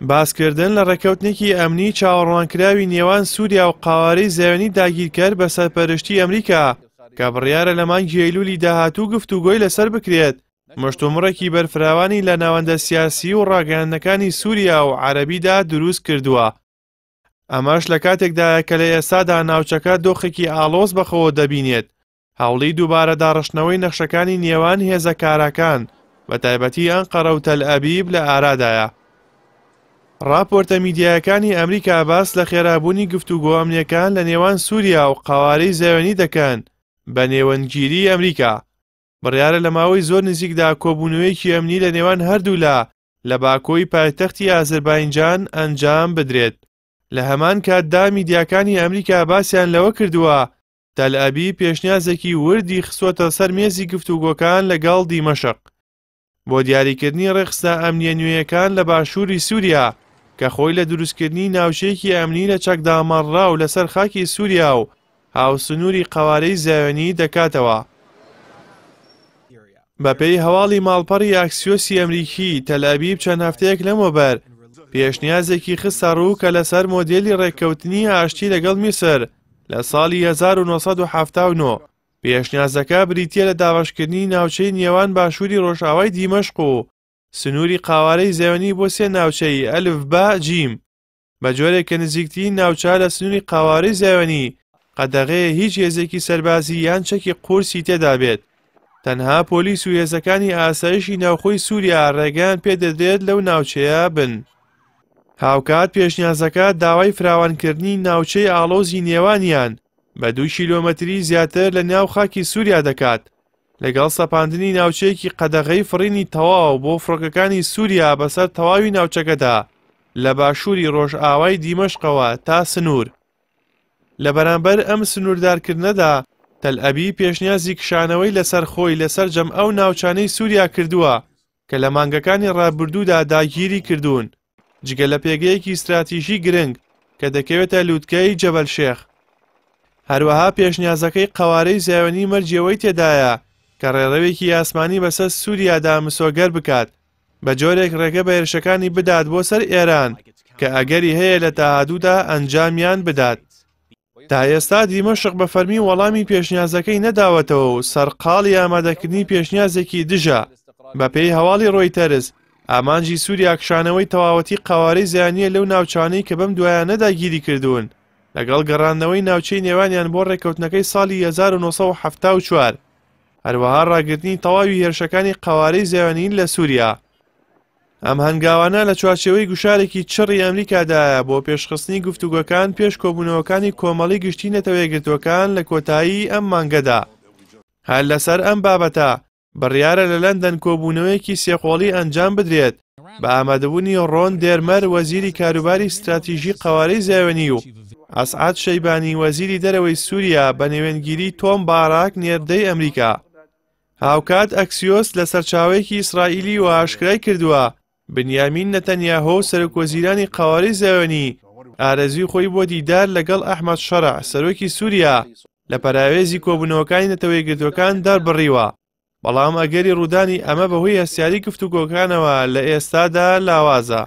باسکردن لە ڕێکەوتنێکی ئەمنی چاوەڕوانکراوی نێوان سووریا و قاوارەی زەوێنی داگیرکەر بە سەرپەرشتی ئەمریکا کە بڕیارە لە مانگی ئەیلولی داهاتوو گفتوگۆی لەسەر بکرێت مشتومڕێکی بەرفراوانی لە ناوەندە سیاسی و ڕاگەیاندنەکانی سووریا و عەرەبیدا دروست کردووە. ئەمەش لە کاتێکدایە کە لە ئێستادا ناوچەکە دۆخێکی ئاڵۆز بەخەوە دەبینێت، هەوڵی دووبارە داڕشتنەوەی نەخشەکانی نێوان هێزەکارەکان بە تایبەتی ئەنقەرە و تەل ئەبیب لە ئارادایە. راپۆرتە میدیایەکانی ئەمریکا باس لە خێرابوونی گفتوگۆ ئەمنیەکان لە نێوان سووریا و قاوارەی زەوێنی دەکەن بە نێوەندگیری ئەمریکا. بڕیارە لە ماوەی زۆر نزیکدا کۆبوونەوەیەکی ئەمنی لە نێوان هەردوولا لە باکۆی پایتەختی ئازەربایجان ئەنجام بدرێت. لە هەمان کاتدا میدیاکانی ئەمریکا باسییان لەوە کردووە تەل ئەبیب پێشنیازێکی وردی خستووەتە سەر مێزی گفتوگۆکان لەگەڵ دیمەشق بۆ دیاریکردنی ڕێخستە ئەمنیە نوێیەکان لە باشووری سووریا کە خۆی لە دروستکردنی ناوچەیەکی ئەمنی لە چەکدامەڕا و لەسەر خاکی سووریا و هاوسنووری قەوارەی زەوێنی دەکاتەوە. بەپێی هەواڵی ماڵپەڕی ئاکسیۆسی ئەمریکی تەل ئەبیب چەند هەفتەیەک لەمەوبەر پێشنیازێکی خستە ڕوو کە لەسەر مۆدێلی ڕێککەوتنی ئاشتی لەگەڵ میسر لە ساڵی 1970 پێشنیازەکە بریتیە لە داوەشکردنی ناوچەی نێوان باشووری ڕۆژئاوای دیمەشق و سنووری قاوارەی زەوێنی بۆ سێ ناوچەی ئەلف با جیم بە جۆرێک کە نزیکترین ناوچە لە سنووری قاوارەی زەوێنی قەدەغەیە هیچ هێزێکی سەربازی یان چەکی قورسی تێدا بێت. تەنها پۆلیس و هێزەکانی ئاسایشی ناوخۆی سووریا ڕێگەیان پێدەدرێت لەو ناوچەیە بن. هاوکات پێشنیازەکە داوای فراوانکردنی ناوچەی ئاڵۆزی نێوانیان بە 2 کیلۆمەتری زیاتر لە ناو خاکی سووریا دەکات لەگەڵ سەپاندنی ناوچەیەکی قەدەغەی فڕینی تەواو بۆ فڕۆکەکانی سووریا بەسەر تەواوی ناوچەکەدا لە باشووری ڕۆژئاوای دیمەشقەوە تا سنوور. لە بەرامبەر ئەم سنووردارکردنەدا تەل ئەبیب پێشنیازی کشانەوەی لەسەر خۆی لەسەر جەمعە و ناوچانەی سووریا کردووە کە لە مانگەکانی ڕابردوودا داگیری کردوون جگە لە پێگەیەکی استراتیژی گرنگ کە دەکەوێتە لووتکەی جەبەل شێخ. هەروەها پێشنیازەکەی قەوارەی زەوێنی مەرجەوەی تێدایە کە ڕێڕەوێکی ئاسمانی بەسەر سووریادا مسۆگەر بکات بە جۆرێک ڕێگە بە هێرشەکانی بدات بۆ سەر ئێران کە ئەگەری هەیە لە تاهادوودا ئەنجامیان بدات. تا ئێستا دیمەشق بە فەرمی وەڵامی پێشنیازەکەی نەداوەتەوە و سەرقاڵی ئامادەکردنی پێشنیازێکی دژە. بەپێی هەواڵی ڕۆیتەرز ئامانجی سووریا کشانەوەی تەواوەتی قاوارەی زەوێنیە لەو ناوچانەی کە بەم دوایانەدا گیری کردوون لەگەڵ گەڕاندنەوەی ناوچەی نێوانیان بۆ ڕێکەوتنەکەی ساڵی 1974. هەروەها ڕاگررتنی تەواوی هێرشەکانی قاوارەی زەوێنین لە سووریا. ئەم هەنگاوانە لە چوارچێوەی گوشارێکی چڕی ئەمریکادایە بۆ پێشخستنی گفتوگۆکان پێش کۆبوونەوەکانی کۆمەڵی گشتی نەتەوەیەکگرتوەکان لە کۆتایی ئەم مانگەدا. هەر لەسەر ئەم بابەتە بڕیارە لە لەندەن کۆبوونەوەیەکی سێقۆڵی ئەنجام بدرێت بە ئامادەبوونی ڕۆن دێرمەر وەزیری کاروباری استراتیژی قەوارەی زەوێنی و ئەسعاد شەیبانی وەزیری دەرەوەی سووریا بە نێوێنگیری تۆم باراک نێردەی ئەمریکا. هاوکات ئەکسیۆس لە سەرچاوەیەکی ئیسرائیلی و ئاشکرای کردووە بنیامین نەتەنیاهۆ سەرۆکوەزیرانی قەوارەی زەوێنی ئارەزوی خۆی بۆ دیدار لەگەڵ ئەحمەد شەرع سەرۆکی سووریا لە پەراوێزی کۆبوونەوەکانی نەتەوەیەکگرتوەکان دەربڕیوە. بەڵام ئەگەری ڕوودانی ئەمە بەهۆی هەستیاری گفتوگۆکانەوە لە ئێستادا لاوازە.